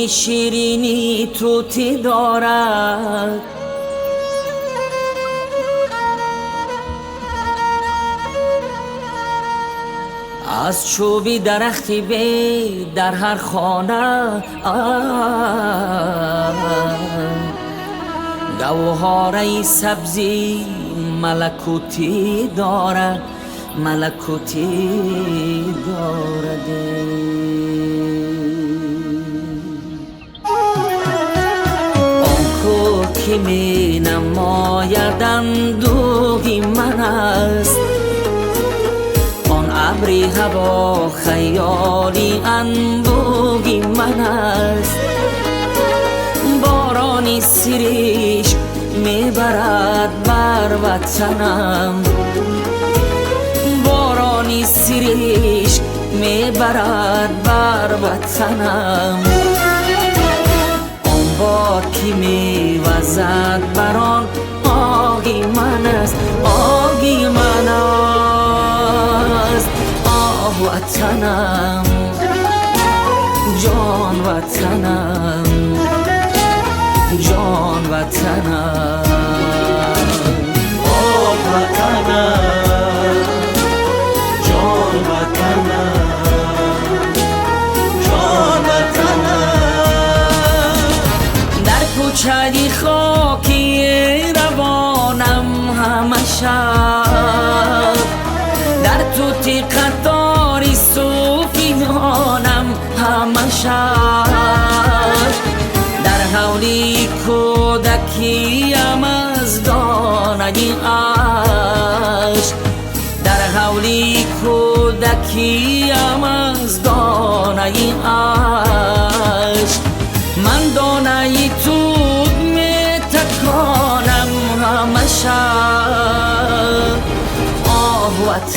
بوی شیرینی توتی دارد، از چوبی درختی بی در هر خانه گوهره سبزی ملکوتی دارد، ملکوتی دارد. آن کو که می نماید اندوهی من است، آن ابری هوا خیالی اندوهی من است. بارانی سریش میبرد بر وطنم، بارانی سریش میبرد بر وطنم. آن باد که میوزد بران آهی من است، آهی من است. آه وطنم، جان وطنم، جان وطنم. آه وطنم، جان وطنم، جان وطنم. در کوچه خاکی روانم همه شب، در توتی قطاری صوفیانم همه شب. در حولی کودکیم از دانه عشق، در حولی کودکیم از دانه عشق. من دانه توت می تکانم همه شب. آه وطن